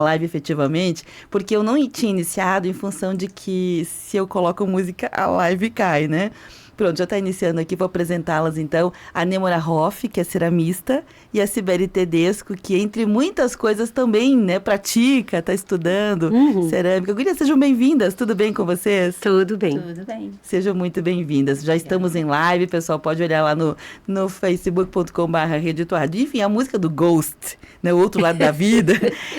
live efetivamente, porque eu não tinha iniciado em função de que se eu coloco música, a live cai, né? Pronto, já está iniciando aqui, vou apresentá-las então. A Nêmora Hoff, que é ceramista, e a Sibeli Tedesco, que entre muitas coisas também, né, pratica, está estudando Uhum. cerâmica. Gurias, sejam bem-vindas, tudo bem com vocês? Tudo bem. Tudo bem. Sejam muito bem-vindas. Já estamos em live, pessoal, pode olhar lá no facebook.com/Rede Tuardo. Enfim, a música do Ghost, né, o outro lado da vida,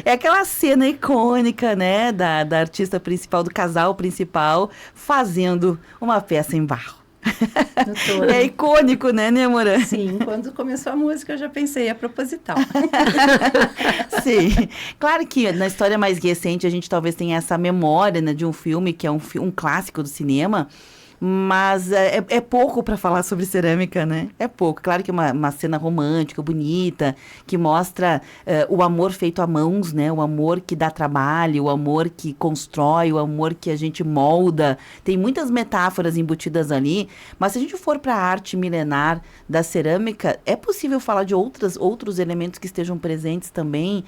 é aquela cena icônica, né, da artista principal, do casal principal, fazendo uma peça em barro. É icônico, né, Nêmora? Sim, quando começou a música eu já pensei, é proposital. Sim, claro que na história mais recente a gente talvez tenha essa memória, né, de um filme que é um clássico do cinema, mas é pouco para falar sobre cerâmica, né? É pouco. Claro que é uma cena romântica, bonita, que mostra o amor feito a mãos, né? O amor que dá trabalho, o amor que constrói, o amor que a gente molda. Tem muitas metáforas embutidas ali, mas se a gente for para a arte milenar da cerâmica, é possível falar de outros elementos que estejam presentes também,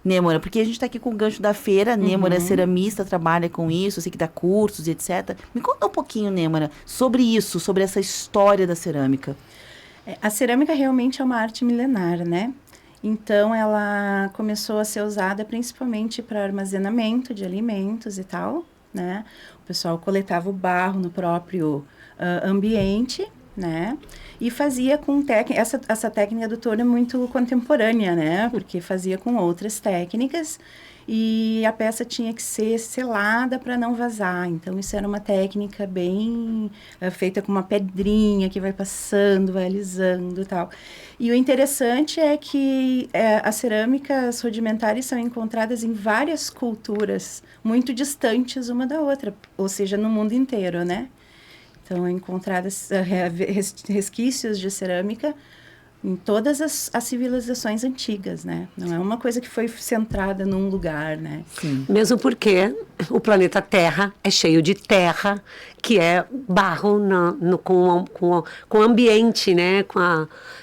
Nêmora, porque a gente está aqui com o gancho da feira, Nêmora é ceramista, trabalha com isso, eu sei que dá cursos e etc. Me conta um pouquinho, Nêmora, sobre isso, sobre essa história da cerâmica. A cerâmica realmente é uma arte milenar, né? Então, ela começou a ser usada principalmente para armazenamento de alimentos e tal, né? O pessoal coletava o barro no próprio ambiente, né? E fazia com técnica... Essa técnica do torno é muito contemporânea, né? Porque fazia com outras técnicas e a peça tinha que ser selada para não vazar. Então, isso era uma técnica bem feita com uma pedrinha que vai passando, vai alisando e tal. E o interessante é que as cerâmicas rudimentares são encontradas em várias culturas muito distantes uma da outra, ou seja, no mundo inteiro, né? Então, encontradas resquícios de cerâmica em todas as civilizações antigas, né? Não é uma coisa que foi centrada num lugar, né? Sim. Mesmo porque o planeta Terra é cheio de terra, que é barro com o ambiente, né?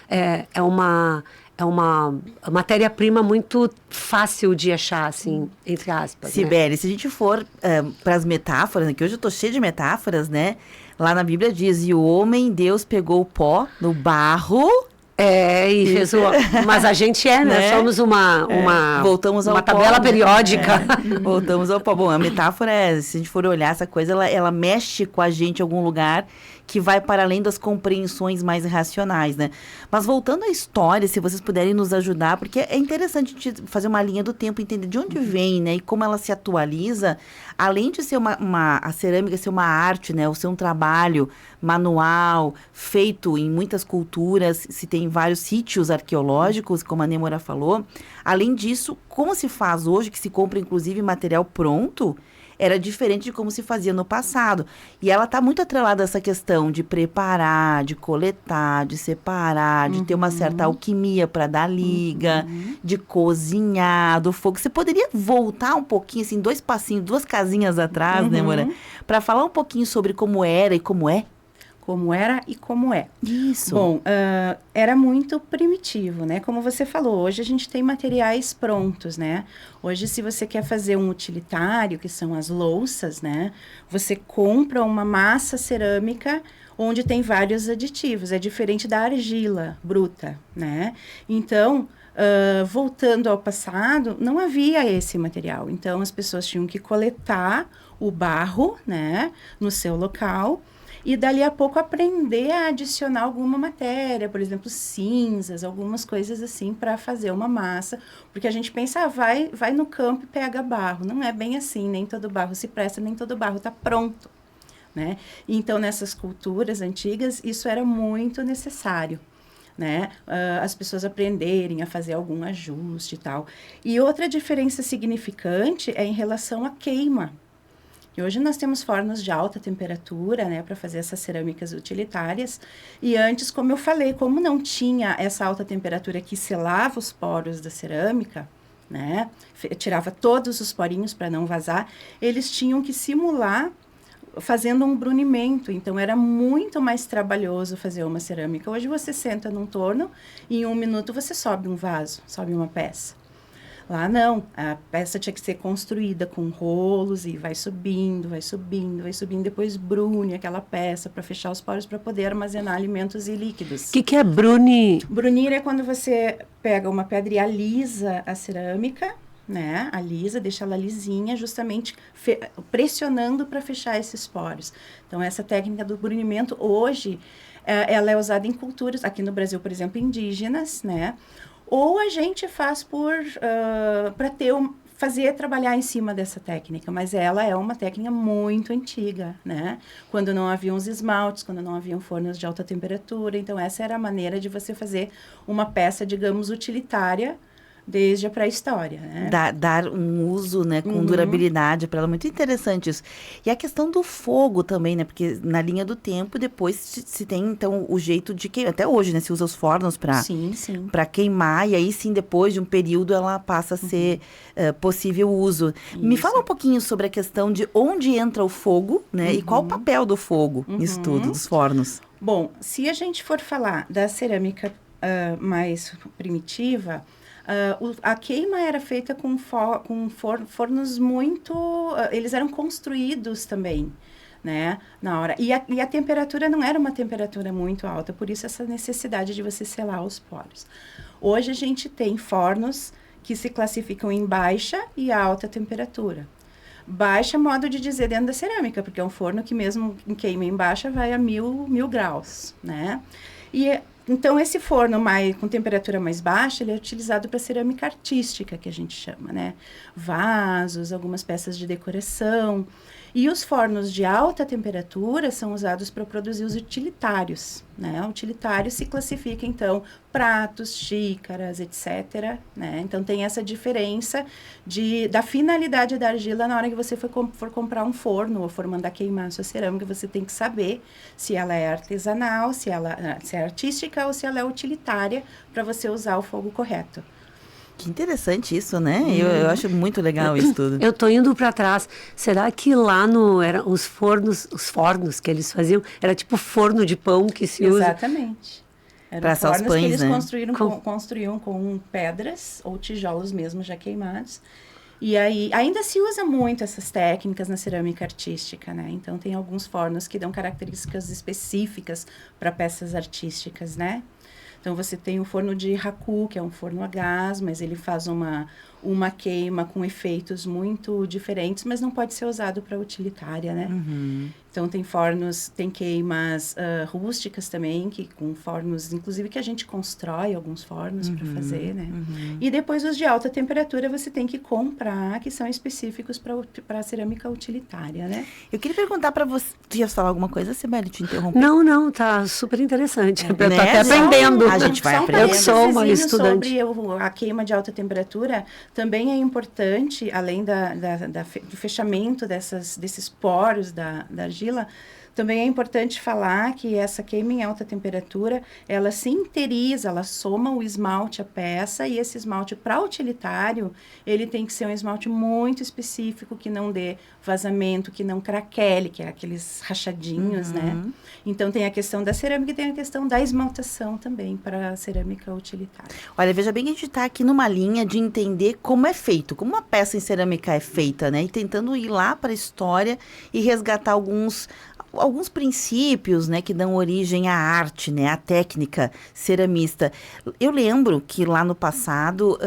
É uma matéria-prima muito fácil de achar, assim, entre aspas. Sibeli, né? se a gente for para as metáforas, né, que hoje eu estou cheia de metáforas, né? Lá na Bíblia diz, e o homem, Deus pegou o pó no barro... E fez mas a gente né? Somos voltamos ao uma tabela pó, periódica. Né? Voltamos ao pó. Bom, a metáfora se a gente for olhar essa coisa, ela mexe com a gente em algum lugar que vai para além das compreensões mais racionais, né? Mas voltando à história, se vocês puderem nos ajudar, porque é interessante a gente fazer uma linha do tempo, entender de onde vem, né? E como ela se atualiza, além de ser a cerâmica ser uma arte, né? Ou ser um trabalho manual, feito em muitas culturas, se tem vários sítios arqueológicos, como a Nêmora falou. Além disso, como se faz hoje, que se compra inclusive material pronto, era diferente de como se fazia no passado. E ela está muito atrelada a essa questão de preparar, de coletar, de separar, de ter uma certa alquimia para dar liga, de cozinhar, do fogo. Você poderia voltar um pouquinho, assim, 2 passinhos, 2 casinhas atrás, né, Nêmora? Para falar um pouquinho sobre como era e como é? Como era e como é. Isso. Bom, era muito primitivo, né? Como você falou, hoje a gente tem materiais prontos, né? Hoje, se você quer fazer um utilitário, que são as louças, né? Você compra uma massa cerâmica onde tem vários aditivos. É diferente da argila bruta, né? Então, voltando ao passado, não havia esse material. Então, as pessoas tinham que coletar o barro, né? No seu local. E dali a pouco aprender a adicionar alguma matéria, por exemplo, cinzas, algumas coisas assim para fazer uma massa. Porque a gente pensa, vai no campo e pega barro. Não é bem assim, nem todo barro se presta, nem todo barro está pronto, né? Então, nessas culturas antigas, isso era muito necessário, né? As pessoas aprenderem a fazer algum ajuste e tal. E outra diferença significante é em relação à queima. E hoje nós temos fornos de alta temperatura, né, para fazer essas cerâmicas utilitárias. E antes, como eu falei, como não tinha essa alta temperatura que selava os poros da cerâmica, né, tirava todos os porinhos para não vazar, eles tinham que simular fazendo um brunimento. Então, era muito mais trabalhoso fazer uma cerâmica. Hoje você senta num torno e em 1 minuto você sobe um vaso, sobe uma peça. Lá não, a peça tinha que ser construída com rolos e vai subindo, vai subindo, vai subindo, depois brune aquela peça para fechar os poros para poder armazenar alimentos e líquidos. O que é bruni? Brunir é quando você pega uma pedra e alisa a cerâmica, né? Alisa, deixa ela lisinha, justamente pressionando para fechar esses poros. Então, essa técnica do brunimento, hoje, ela é usada em culturas, aqui no Brasil, por exemplo, indígenas, né? Ou a gente faz para trabalhar em cima dessa técnica, mas ela é uma técnica muito antiga, né? Quando não haviam os esmaltes, quando não haviam fornos de alta temperatura, então essa era a maneira de você fazer uma peça, digamos, utilitária desde a pré-história, né? Dar um uso, né, com durabilidade para ela, muito interessante isso. E a questão do fogo também, né, porque na linha do tempo depois se tem, então, o jeito de queimar, até hoje, né, se usa os fornos para queimar, e aí sim, depois de um período, ela passa a ser possível uso. Isso. Me fala um pouquinho sobre a questão de onde entra o fogo, né, e qual o papel do fogo nisso tudo, dos fornos. Bom, se a gente for falar da cerâmica mais primitiva, a queima era feita com fornos muito... eles eram construídos também, né, na hora. E a temperatura não era uma temperatura muito alta, por isso essa necessidade de você selar os poros. Hoje a gente tem fornos que se classificam em baixa e alta temperatura. Baixa, modo de dizer, dentro da cerâmica, porque é um forno que mesmo em queima em baixa vai a 1000 graus, né? Então, esse forno com temperatura mais baixa, ele é utilizado para cerâmica artística, que a gente chama, né? Vasos, algumas peças de decoração. E os fornos de alta temperatura são usados para produzir os utilitários, né? O utilitário se classifica, então, pratos, xícaras, etc., né? Então, tem essa diferença da finalidade da argila na hora que você for comprar um forno ou for mandar queimar a sua cerâmica, você tem que saber se ela é artesanal, se é artística ou se ela é utilitária para você usar o fogo correto. Que interessante isso, né? Eu acho muito legal isso tudo. Eu tô indo para trás. Será que lá era os fornos que eles faziam, era tipo forno de pão que se usa? Exatamente. Para assar os pães, que eles né? construíam com pedras ou tijolos mesmo já queimados. E aí, ainda se usa muito essas técnicas na cerâmica artística, né? Então, tem alguns fornos que dão características específicas para peças artísticas, né? Então, você tem o forno de raku, que é um forno a gás, mas ele faz uma queima com efeitos muito diferentes, mas não pode ser usado para utilitária, né? Então, tem queimas rústicas também, com fornos, inclusive, que a gente constrói alguns fornos para fazer, né? E depois, os de alta temperatura, você tem que comprar, que são específicos para cerâmica utilitária, né? Eu queria perguntar para você... Tu ia falar alguma coisa, Sibeli? Te interromper? Não, tá super interessante. Eu tô Né? até aprendendo. A gente vai aprender. Eu que sou uma estudante. Sobre a queima de alta temperatura, também é importante, além do fechamento desses poros da argila, também é importante falar que essa queima em alta temperatura, ela sinteriza, ela soma o esmalte à peça, e esse esmalte para utilitário, ele tem que ser um esmalte muito específico, que não dê vazamento, que não craquele, que é aqueles rachadinhos, né? Então, tem a questão da cerâmica e tem a questão da esmaltação também para a cerâmica utilitária. Olha, veja bem que a gente está aqui numa linha de entender como é feito, como uma peça em cerâmica é feita, né? E tentando ir lá para a história e resgatar alguns princípios, né, que dão origem à arte, né, à técnica ceramista. Eu lembro que lá no passado,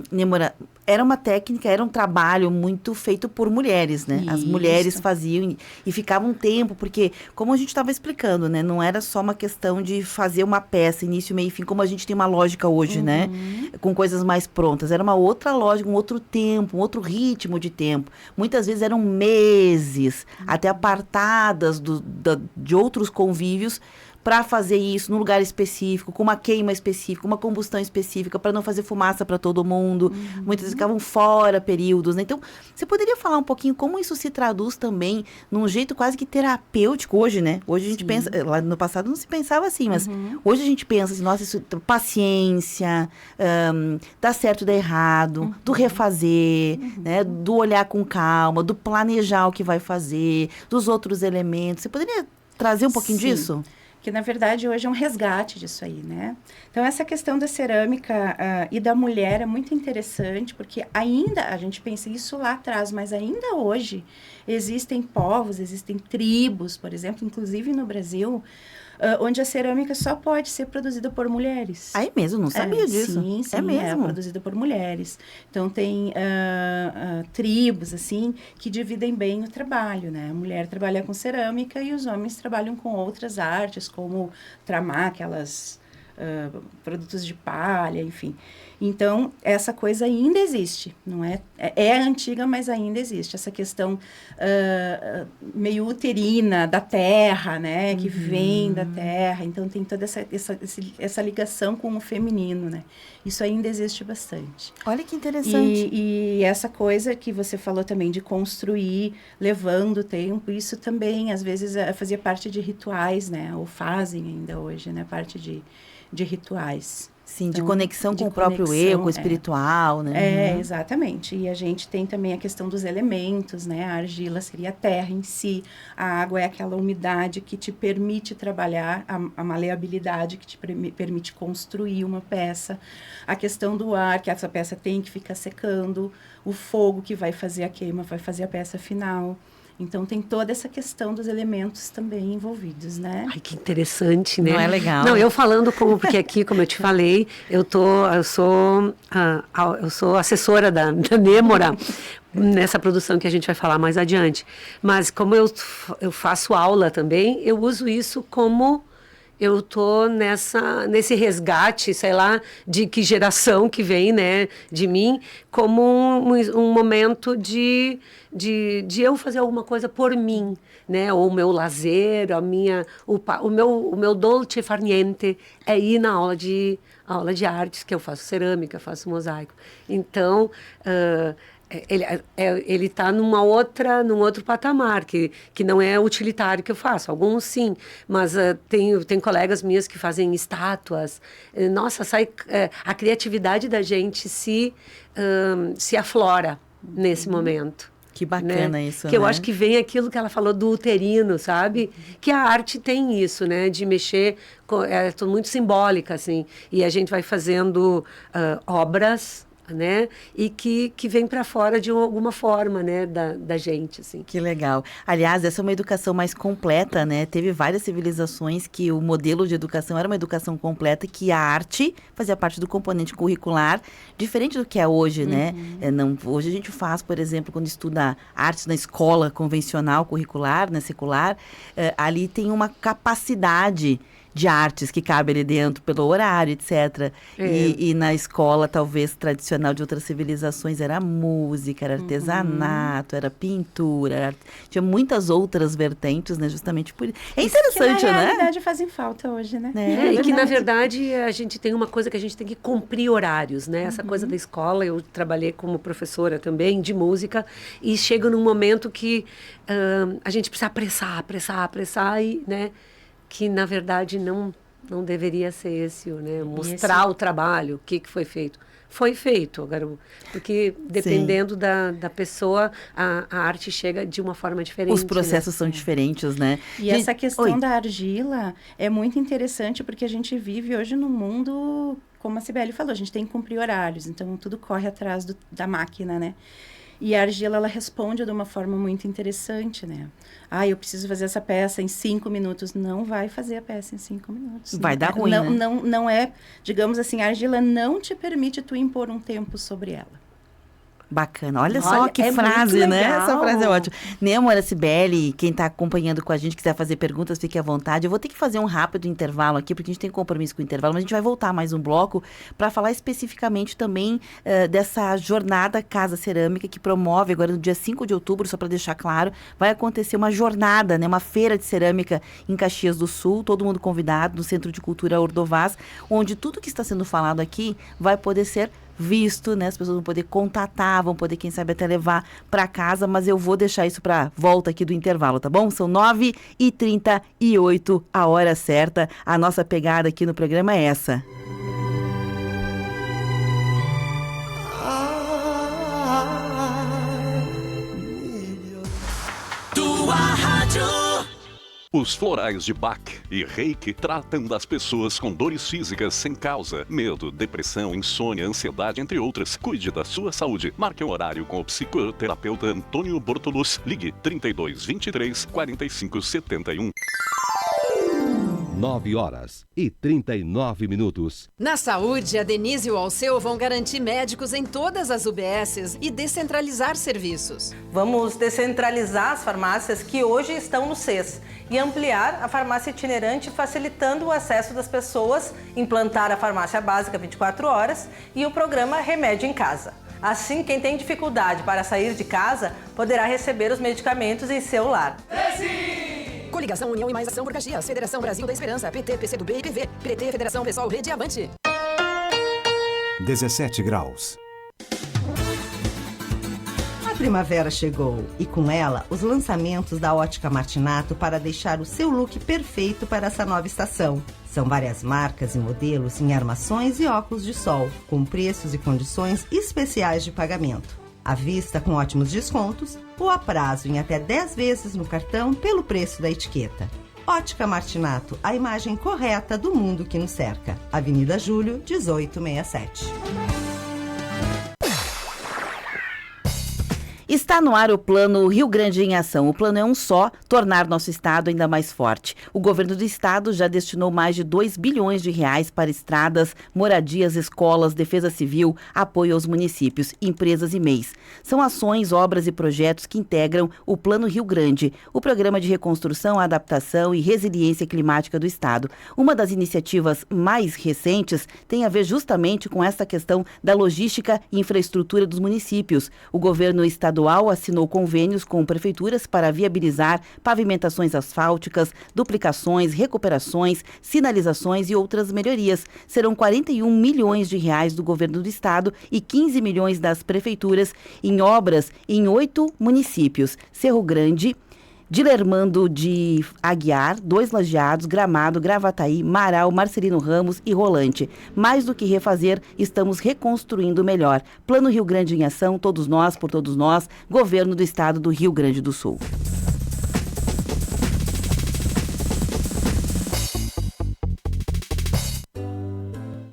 Nêmora, era uma técnica, era um trabalho muito feito por mulheres, né? As mulheres faziam e ficava um tempo, porque, como a gente estava explicando, né? Não era só uma questão de fazer uma peça, início, meio e fim, como a gente tem uma lógica hoje, né? Com coisas mais prontas. Era uma outra lógica, um outro tempo, um outro ritmo de tempo. Muitas vezes eram meses, até apartadas de outros convívios, para fazer isso num lugar específico, com uma queima específica, uma combustão específica, para não fazer fumaça para todo mundo. Muitas vezes ficavam fora períodos, né? Então, você poderia falar um pouquinho como isso se traduz também num jeito quase que terapêutico hoje, né? Hoje a gente pensa, lá no passado não se pensava assim, mas hoje a gente pensa assim, nossa, isso, paciência, dá certo e dá errado, do refazer, né? Do olhar com calma, do planejar o que vai fazer, dos outros elementos. Você poderia trazer um pouquinho disso? que na verdade hoje é um resgate disso aí, né? Então essa questão da cerâmica e da mulher é muito interessante, porque ainda, a gente pensa isso lá atrás, mas ainda hoje existem povos, existem tribos, por exemplo, inclusive no Brasil, onde a cerâmica só pode ser produzida por mulheres. Aí mesmo, não sabia disso. Sim, É mesmo? é produzida por mulheres. Então, tem tribos, assim, que dividem bem o trabalho, né? A mulher trabalha com cerâmica e os homens trabalham com outras artes, como tramar aquelas produtos de palha, enfim. Então, essa coisa ainda existe, não é? É antiga, mas ainda existe. Essa questão meio uterina da terra, né? Que vem da terra. Então, tem toda essa ligação com o feminino, né? Isso ainda existe bastante. Olha que interessante. E essa coisa que você falou também de construir, levando tempo, isso também, às vezes, fazia parte de rituais, né? Ou fazem ainda hoje, né? Parte de rituais. Sim, Então, de conexão com de o próprio conexão, eu, com o espiritual, né? Exatamente. E a gente tem também a questão dos elementos, né? A argila seria a terra em si, a água é aquela umidade que te permite trabalhar, a maleabilidade que te permite construir uma peça, a questão do ar, que essa peça tem que ficar secando, o fogo que vai fazer a queima, vai fazer a peça final. Então, tem toda essa questão dos elementos também envolvidos, né? Ai, que interessante, né? Não é legal? Não, eu falando porque aqui, como eu te falei, eu sou assessora da Nêmora, nessa produção que a gente vai falar mais adiante. Mas como eu faço aula também, eu uso isso como... Eu tô nesse resgate, sei lá, de que geração que vem, né, de mim, como um momento de eu fazer alguma coisa por mim, né, ou o meu lazer, o meu dolce far niente é ir na aula de artes, que eu faço cerâmica, faço mosaico. Então, ele está num outro patamar, que não é utilitário que eu faço. Alguns sim, mas tem colegas minhas que fazem estátuas. Nossa, a criatividade da gente se aflora nesse momento. Que bacana, né? isso, Que eu né? acho que vem aquilo que ela falou do uterino, sabe? Que a arte tem isso, né? De mexer, é tudo muito simbólica, assim. E a gente vai fazendo obras, né? E que vem para fora de alguma forma, né? Da gente, assim. Que legal. Aliás, essa é uma educação mais completa, né? Teve várias civilizações que o modelo de educação era uma educação completa, que a arte fazia parte do componente curricular, diferente do que é hoje, né? Hoje a gente faz, por exemplo, quando estuda artes na escola convencional, curricular, né, secular, ali tem uma capacidade de artes que cabe ali dentro pelo horário, etc. E na escola, talvez, tradicional de outras civilizações, era música, era artesanato, era pintura, tinha muitas outras vertentes, né? Justamente por isso. É interessante, que, na né? realidade, fazem falta hoje, né? E que, na verdade, a gente tem uma coisa que a gente tem que cumprir horários, né? Essa coisa da escola, eu trabalhei como professora também de música, e chega num momento que a gente precisa apressar, e, né? Que, na verdade, não deveria ser esse, né? Mostrar o trabalho, o que foi feito. Foi feito, agora, porque dependendo da pessoa, a arte chega de uma forma diferente. Os processos são diferentes, né? E essa questão da argila é muito interessante, porque a gente vive hoje num mundo, como a Cibele falou, a gente tem que cumprir horários, então tudo corre atrás da máquina, né? E a argila, ela responde de uma forma muito interessante, né? Eu preciso fazer essa peça em 5 minutos. Não vai fazer a peça em 5 minutos. Vai dar ruim, não, né? não é, digamos assim, a argila não te permite tu impor um tempo sobre ela. Bacana. Olha só que frase, né? Essa frase é ótima. Nêmora, Cibele, quem está acompanhando com a gente, quiser fazer perguntas, fique à vontade. Eu vou ter que fazer um rápido intervalo aqui, porque a gente tem compromisso com o intervalo, mas a gente vai voltar mais um bloco para falar especificamente também dessa jornada Casa Cerâmica, que promove agora no dia 5 de outubro, só para deixar claro, vai acontecer uma jornada, né? Uma feira de cerâmica em Caxias do Sul, todo mundo convidado, no Centro de Cultura Ordovás, onde tudo que está sendo falado aqui vai poder ser visto, né? As pessoas vão poder contatar, vão poder, quem sabe, até levar para casa, mas eu vou deixar isso para volta aqui do intervalo, tá bom? São 9h38, a hora certa. A nossa pegada aqui no programa é essa. Tua rádio. Os florais de Bach e Reiki tratam das pessoas com dores físicas sem causa, medo, depressão, insônia, ansiedade, entre outras. Cuide da sua saúde. Marque um horário com o psicoterapeuta Antônio Bortolus. Ligue 32 23 45 71. 9h39. Na saúde, a Denise e o Alceu vão garantir médicos em todas as UBSs e descentralizar serviços. Vamos descentralizar as farmácias que hoje estão no CES e ampliar a farmácia itinerante, facilitando o acesso das pessoas, implantar a farmácia básica 24 horas e o programa Remédio em Casa. Assim, quem tem dificuldade para sair de casa poderá receber os medicamentos em seu lar. Coligação União e Mais Ação por Caxias, Federação Brasil da Esperança, PT, PCdoB e PV, PT, Federação Pessoal, Rede Avante. 17 graus. A primavera chegou e com ela os lançamentos da Ótica Martinato para deixar o seu look perfeito para essa nova estação. São várias marcas e modelos em armações e óculos de sol, com preços e condições especiais de pagamento. À vista com ótimos descontos ou a prazo em até 10 vezes no cartão pelo preço da etiqueta. Ótica Martinato, a imagem correta do mundo que nos cerca. Avenida Júlio, 1867. Está no ar o Plano Rio Grande em Ação. O plano é um só, tornar nosso estado ainda mais forte. O governo do estado já destinou mais de 2 bilhões de reais para estradas, moradias, escolas, defesa civil, apoio aos municípios, empresas e MEIs. São ações, obras e projetos que integram o Plano Rio Grande, o Programa de Reconstrução, Adaptação e Resiliência Climática do estado. Uma das iniciativas mais recentes tem a ver justamente com essa questão da logística e infraestrutura dos municípios. O governo estadual assinou convênios com prefeituras para viabilizar pavimentações asfálticas, duplicações, recuperações, sinalizações e outras melhorias. Serão 41 milhões de reais do governo do estado e 15 milhões das prefeituras em obras em 8 municípios: Cerro Grande, Dilermando de Aguiar, 2 Lajeados, Gramado, Gravataí, Marau, Marcelino Ramos e Rolante. Mais do que refazer, estamos reconstruindo melhor. Plano Rio Grande em Ação, todos nós, por todos nós, Governo do Estado do Rio Grande do Sul.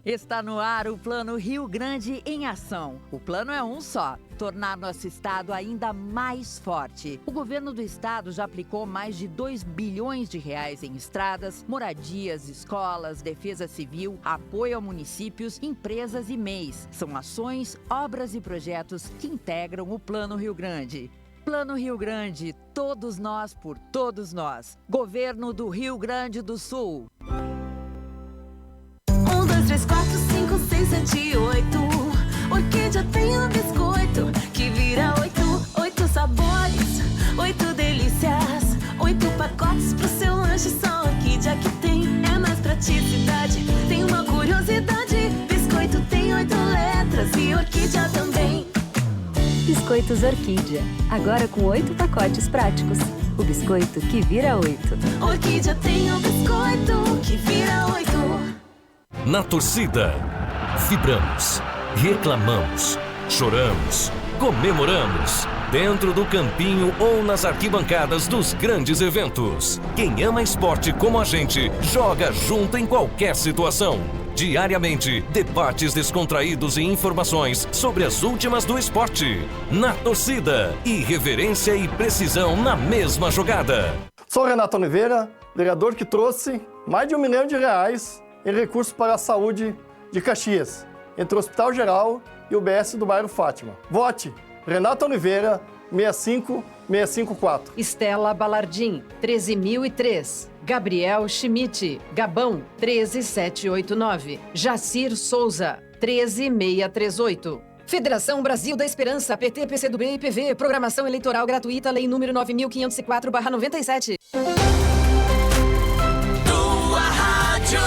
Está no ar o Plano Rio Grande em Ação. O plano é um só: tornar nosso estado ainda mais forte. O governo do estado já aplicou mais de 2 bilhões de reais em estradas, moradias, escolas, defesa civil, apoio a municípios, empresas e MEIs. São ações, obras e projetos que integram o Plano Rio Grande. Plano Rio Grande, todos nós por todos nós. Governo do Rio Grande do Sul. 1, 2, 3, 4, 5, 6, 7, 8. Orquídea tem um biscoito que vira 8 sabores, 8 delícias, 8 pacotes pro seu lanche. Só Orquídea que tem, é mais praticidade. Tem uma curiosidade: biscoito tem 8 letras e Orquídea também. Biscoitos Orquídea, agora com 8 pacotes práticos. O biscoito que vira 8. Orquídea tem um biscoito que vira 8. Na torcida, vibramos, reclamamos, choramos, comemoramos. Dentro do campinho ou nas arquibancadas dos grandes eventos. Quem ama esporte como a gente, joga junto em qualquer situação. Diariamente, debates descontraídos e informações sobre as últimas do esporte. Na torcida, irreverência e precisão na mesma jogada. Sou Renato Oliveira, vereador que trouxe mais de R$1 milhão em recursos para a saúde de Caxias, entre o Hospital Geral e o BS do bairro Fátima. Vote Renato Oliveira, 65654. Estela Balardim, 13.003. Gabriel Schmidt, Gabão, 13789. Jacir Souza, 13638. Federação Brasil da Esperança, PT, PCdoB e PV. Programação eleitoral gratuita, lei número 9.504/97. Tua Rádio.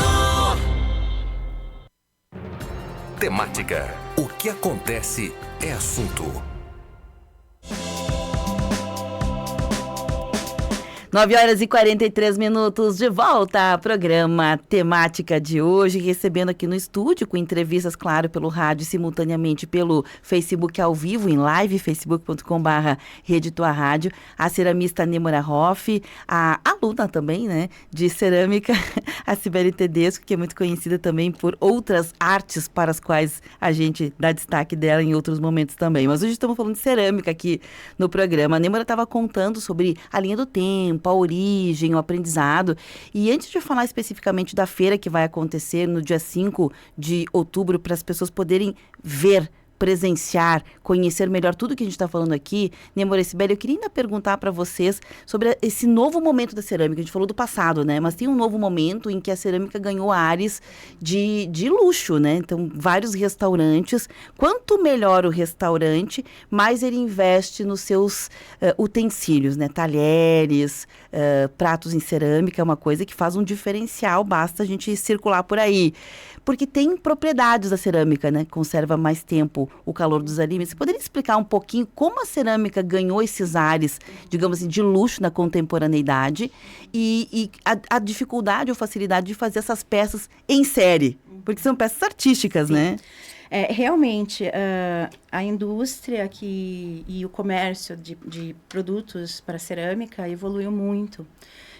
Temática: o que acontece é assunto. 9h43, de volta ao programa Temática de hoje, recebendo aqui no estúdio, com entrevistas, claro, pelo rádio, simultaneamente pelo Facebook ao vivo, em live, facebook.com/Rede Tua Rádio, a ceramista Nêmora Hoff, a aluna também, né, de cerâmica, a Cibele Tedesco, que é muito conhecida também por outras artes para as quais a gente dá destaque dela em outros momentos também. Mas hoje estamos falando de cerâmica aqui no programa. A Nêmora estava contando sobre a linha do tempo, a origem, o aprendizado. E antes de falar especificamente da feira que vai acontecer no dia 5 de outubro, para as pessoas poderem ver, presenciar, conhecer melhor tudo que a gente está falando aqui, Nêmora e Cibele, eu queria ainda perguntar para vocês sobre esse novo momento da cerâmica. A gente falou do passado, né? Mas tem um novo momento em que a cerâmica ganhou ares de luxo, né? Então, vários restaurantes. Quanto melhor o restaurante, mais ele investe nos seus utensílios, né? Talheres, pratos em cerâmica, é uma coisa que faz um diferencial, basta a gente circular por aí. Porque tem propriedades da cerâmica, né? Conserva mais tempo o calor dos alimentos. Você poderia explicar um pouquinho como a cerâmica ganhou esses ares, digamos assim, de luxo na contemporaneidade e a dificuldade ou facilidade de fazer essas peças em série? Porque são peças artísticas, Sim. né? Realmente, a indústria e o comércio de produtos para cerâmica evoluiu muito.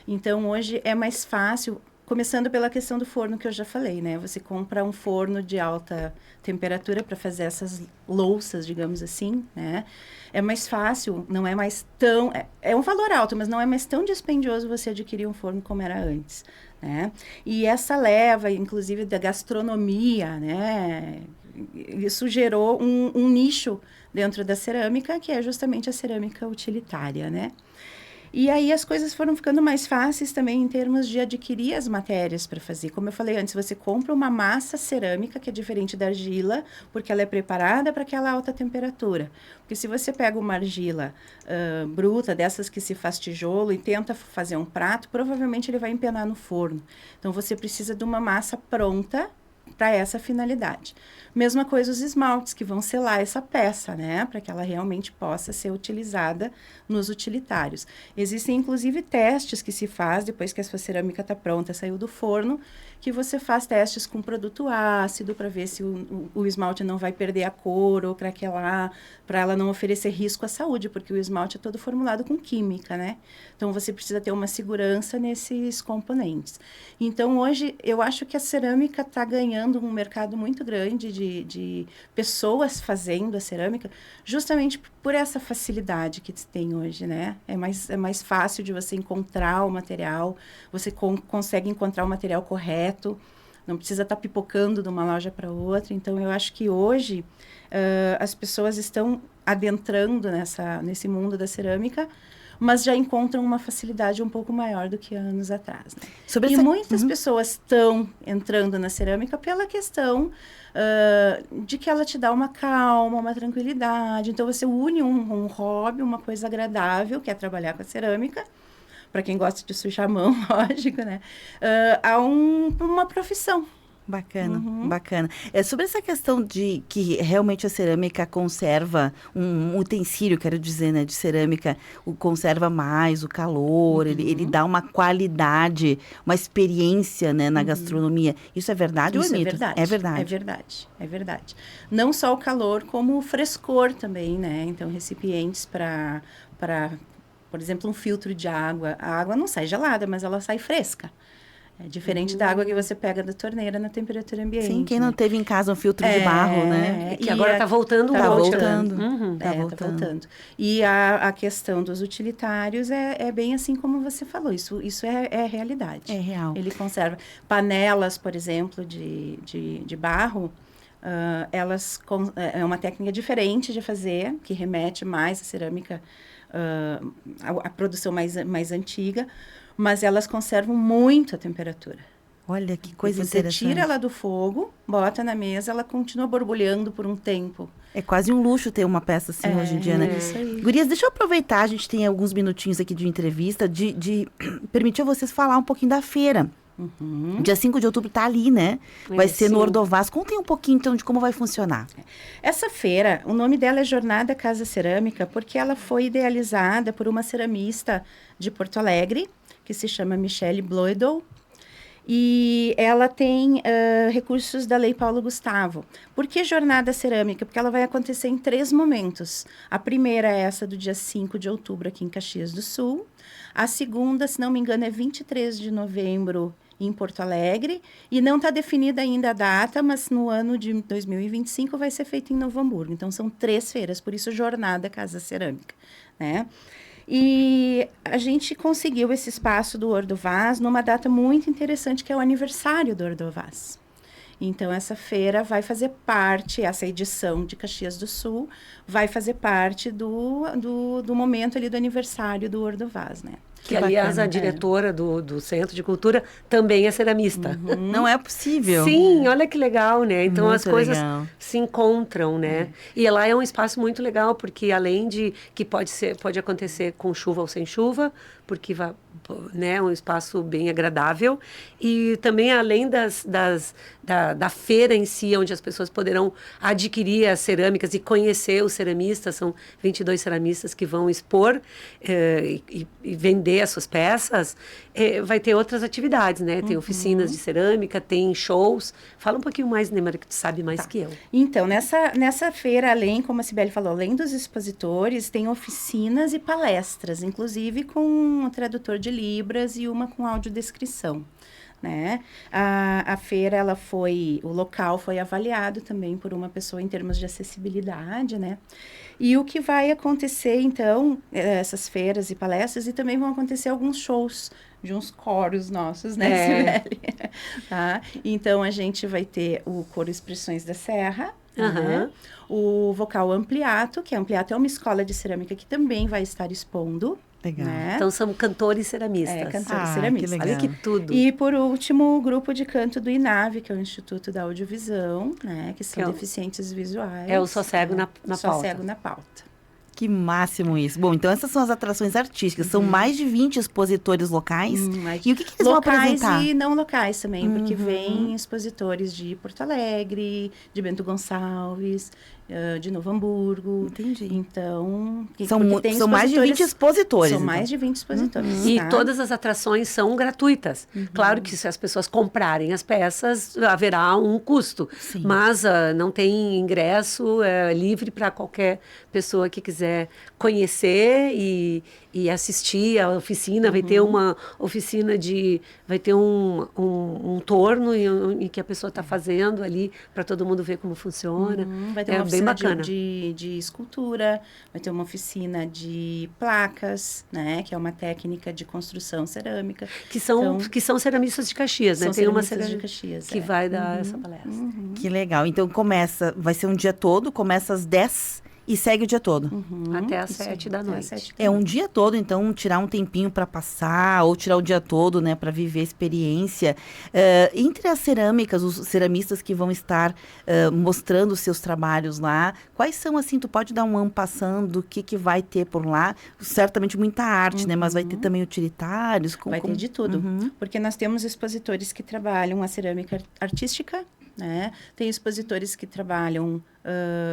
Então, hoje é mais fácil... Começando pela questão do forno que eu já falei, né? Você compra um forno de alta temperatura para fazer essas louças, digamos assim, né? É mais fácil, não é mais tão... É um valor alto, mas não é mais tão dispendioso você adquirir um forno como era antes, né? E essa leva, inclusive, da gastronomia, né? Isso gerou um nicho dentro da cerâmica, que é justamente a cerâmica utilitária, né? E aí as coisas foram ficando mais fáceis também em termos de adquirir as matérias para fazer. Como eu falei antes, você compra uma massa cerâmica, que é diferente da argila, porque ela é preparada para aquela alta temperatura. Porque se você pega uma argila bruta, dessas que se faz tijolo, e tenta fazer um prato, provavelmente ele vai empenar no forno. Então, você precisa de uma massa pronta para essa finalidade. Mesma coisa os esmaltes, que vão selar essa peça, né? Para que ela realmente possa ser utilizada nos utilitários. Existem, inclusive, testes que se faz depois que a sua cerâmica está pronta, saiu do forno, que você faz testes com produto ácido para ver se o esmalte não vai perder a cor ou craquelar, para ela não oferecer risco à saúde, porque o esmalte é todo formulado com química, né? Então, você precisa ter uma segurança nesses componentes. Então, hoje, eu acho que a cerâmica está ganhando um mercado muito grande de pessoas fazendo a cerâmica, justamente por essa facilidade que tem hoje, né? É mais fácil de você encontrar o material, você consegue encontrar o material correto, não precisa estar pipocando de uma loja para outra. Então, eu acho que hoje as pessoas estão adentrando nesse mundo da cerâmica, mas já encontram uma facilidade um pouco maior do que anos atrás, né? E muitas pessoas estão entrando na cerâmica pela questão de que ela te dá uma calma, uma tranquilidade. Então, você une um hobby, uma coisa agradável, que é trabalhar com a cerâmica, para quem gosta de sujar a mão, lógico, né? A uma profissão. Bacana, bacana. Sobre essa questão de que realmente a cerâmica conserva, um utensílio, quero dizer, né, de cerâmica, conserva mais o calor, ele dá uma qualidade, uma experiência, né, na gastronomia. Isso é verdade ou é mito? Verdade. É verdade. É verdade, é verdade. Não só o calor, como o frescor também, né? Então, recipientes para, por exemplo, um filtro de água. A água não sai gelada, mas ela sai fresca. É diferente da água que você pega da torneira na temperatura ambiente. Sim, quem não teve em casa um filtro de barro, né? Que agora está voltando. Está voltando. Tá voltando. E a questão dos utilitários é bem assim como você falou. Isso é realidade. É real. Ele conserva. Panelas, por exemplo, de barro, é uma técnica diferente de fazer, que remete mais à cerâmica, a produção mais antiga, mas elas conservam muito a temperatura. Olha, que coisa você interessante. Você tira ela do fogo, bota na mesa, ela continua borbulhando por um tempo. É quase um luxo ter uma peça assim hoje em dia, né? Isso aí. Gurias, deixa eu aproveitar, a gente tem alguns minutinhos aqui de entrevista, de permitir a vocês falar um pouquinho da feira. Dia 5 de outubro tá ali, né? Vai ser no sim. Ordovás. Contem um pouquinho, então, de como vai funcionar. Essa feira, o nome dela é Jornada Casa Cerâmica, porque ela foi idealizada por uma ceramista de Porto Alegre, que se chama Michele Bloedel. E ela tem recursos da Lei Paulo Gustavo. Por que Jornada Cerâmica? Porque ela vai acontecer em 3 momentos. A primeira é essa do dia 5 de outubro, aqui em Caxias do Sul. A segunda, se não me engano, é 23 de novembro, em Porto Alegre. E não está definida ainda a data, mas no ano de 2025 vai ser feita em Novo Hamburgo. Então, são 3 feiras, por isso Jornada Casa Cerâmica, né? E a gente conseguiu esse espaço do Ordovás numa data muito interessante, que é o aniversário do Ordovás. Então, essa feira vai fazer parte, essa edição de Caxias do Sul, vai fazer parte do momento ali do aniversário do Ordovás, né? Que, aliás, a diretora do Centro de Cultura também é ceramista. Não é possível. Sim, olha que legal, né? Então, Muito as coisas legal. se encontram, né? E lá é um espaço muito legal, porque além de que pode acontecer com chuva ou sem chuva, porque vai, né, um espaço bem agradável. E também, além da feira em si, onde as pessoas poderão adquirir as cerâmicas e conhecer os ceramistas, são 22 ceramistas que vão expor e vender as suas peças, vai ter outras atividades, né? Tem oficinas de cerâmica, tem shows. Fala um pouquinho mais, né, Mara, que tu sabe mais que eu. Então, nessa feira, além, como a Cibele falou, além dos expositores, tem oficinas e palestras, inclusive com um tradutor de Libras e uma com audiodescrição, né? A feira, o local foi avaliado também por uma pessoa em termos de acessibilidade, né? E o que vai acontecer, então, essas feiras e palestras, e também vão acontecer alguns shows de uns coros nossos, né, Cibele? Tá? Então, a gente vai ter o Coro Expressões da Serra, né? O Vocal Ampliato, que Ampliato é uma escola de cerâmica que também vai estar expondo. Legal. Né? Então, são cantores ceramistas. Cantores ceramistas. Que legal. Olha que tudo. E, por último, o grupo de canto do INAVE, que é o Instituto da Audiovisão, né? Que são deficientes visuais. É o Só Cego na pauta. Só Cego na pauta. Que máximo isso. Bom, então essas são as atrações artísticas. São mais de 20 expositores locais. E o que eles vão apresentar? Locais e não locais também, porque vem expositores de Porto Alegre, de Bento Gonçalves, de Novo Hamburgo. Entendi. Então, são mais de 20 expositores. São então. mais de 20 expositores. E tá? todas as atrações são gratuitas. Claro que se as pessoas comprarem as peças, haverá um custo. Sim. Mas não tem ingresso, é livre para qualquer pessoa que quiser conhecer e assistir a oficina. Vai ter uma oficina vai ter um torno em que a pessoa está fazendo ali para todo mundo ver como funciona. Vai ter uma bem oficina bacana. de escultura, vai ter uma oficina de placas, né? Que é uma técnica de construção cerâmica. Que são ceramistas de Caxias, né? São Tem uma ceramistas de Caxias, que vai dar essa palestra. Que legal. Então vai ser um dia todo, começa às 10 e segue o dia todo. Até às 7 da noite. É um dia todo, então tirar um tempinho para passar ou tirar o dia todo, né, para viver a experiência. Entre as cerâmicas, os ceramistas que vão estar mostrando os seus trabalhos lá, quais são, assim, tu pode dar um en passant do que vai ter por lá? Certamente muita arte, né, mas vai ter também utilitários. Vai ter de tudo, porque nós temos expositores que trabalham a cerâmica artística, né? Tem expositores que trabalham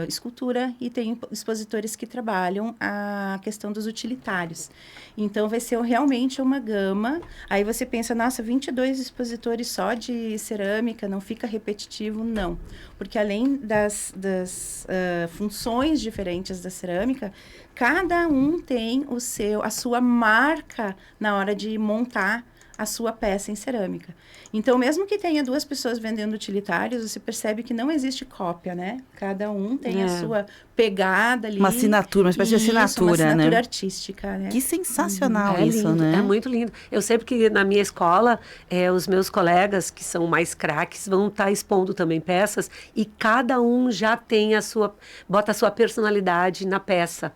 escultura e tem expositores que trabalham a questão dos utilitários. Então, vai ser realmente uma gama. Aí você pensa, nossa, 22 expositores só de cerâmica, não fica repetitivo? Não. Porque além das funções diferentes da cerâmica, cada um tem a sua marca na hora de montar a sua peça em cerâmica. Então, mesmo que tenha 2 pessoas vendendo utilitários, você percebe que não existe cópia, né? Cada um tem a sua pegada ali. Uma assinatura, uma espécie de assinatura, uma assinatura né? artística, né? Que sensacional isso, lindo, né? É muito lindo. Eu sei porque na minha escola, os meus colegas, que são mais craques, vão estar expondo também peças e cada um já tem bota a sua personalidade na peça.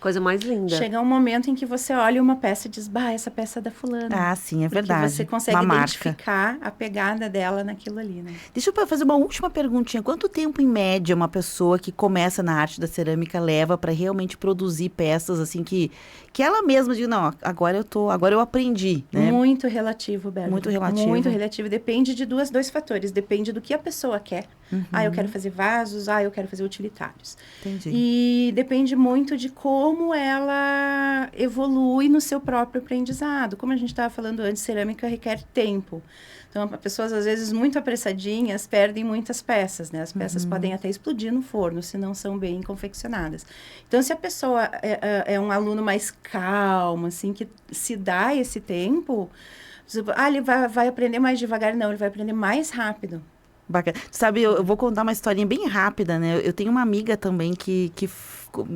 Coisa mais linda. Chega um momento em que você olha uma peça e diz, bah, essa peça é da fulana. Ah, sim, é Porque verdade. você consegue Uma marca. identificar a pegada dela naquilo ali, né? Deixa eu fazer uma última perguntinha. Quanto tempo, em média, uma pessoa que começa na arte da cerâmica leva para realmente produzir peças, assim, que ela mesma diz, não, agora eu aprendi, né? Muito relativo, Bela. Muito relativo. Muito relativo. Depende de dois fatores. Depende do que a pessoa quer. Ah, eu quero fazer vasos. Ah, eu quero fazer utilitários. Entendi. E depende muito de como ela evolui no seu próprio aprendizado. Como a gente estava falando antes, cerâmica requer tempo. Então, pessoas, às vezes, muito apressadinhas, perdem muitas peças, né? As peças podem até explodir no forno, se não são bem confeccionadas. Então, se a pessoa é um aluno mais calmo, assim, que se dá esse tempo, ele vai aprender mais devagar. Não, ele vai aprender mais rápido. Bacana. Sabe, eu vou contar uma historinha bem rápida, né? Eu tenho uma amiga também que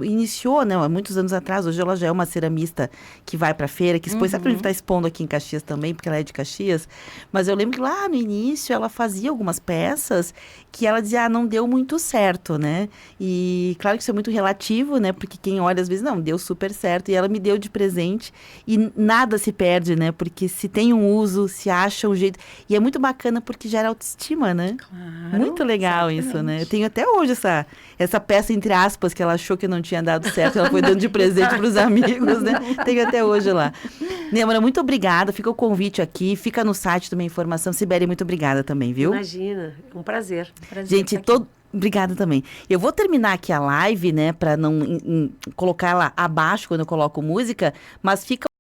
iniciou, né, há muitos anos atrás. Hoje ela já é uma ceramista que vai pra feira, que expõe. Sabe que a gente tá expondo aqui em Caxias também, porque ela é de Caxias. Mas eu lembro que lá no início ela fazia algumas peças que ela dizia, não deu muito certo, né? E claro que isso é muito relativo, né? Porque quem olha às vezes, não, deu super certo. E ela me deu de presente. E nada se perde, né? Porque se tem um uso, se acha um jeito. E é muito bacana porque gera autoestima, né? Claro, Muito legal isso, né? Eu tenho até hoje essa peça, entre aspas, que ela achou que não tinha dado certo. Ela foi dando de presente para os amigos, né? Tenho até hoje lá. Nêmara, muito obrigada. Fica o convite aqui. Fica no site também a informação. Sibeli, muito obrigada também, viu? Imagina, é um prazer. Gente, obrigada também. Eu vou terminar aqui a live, né? Para não colocar ela abaixo quando eu coloco música. Mas fica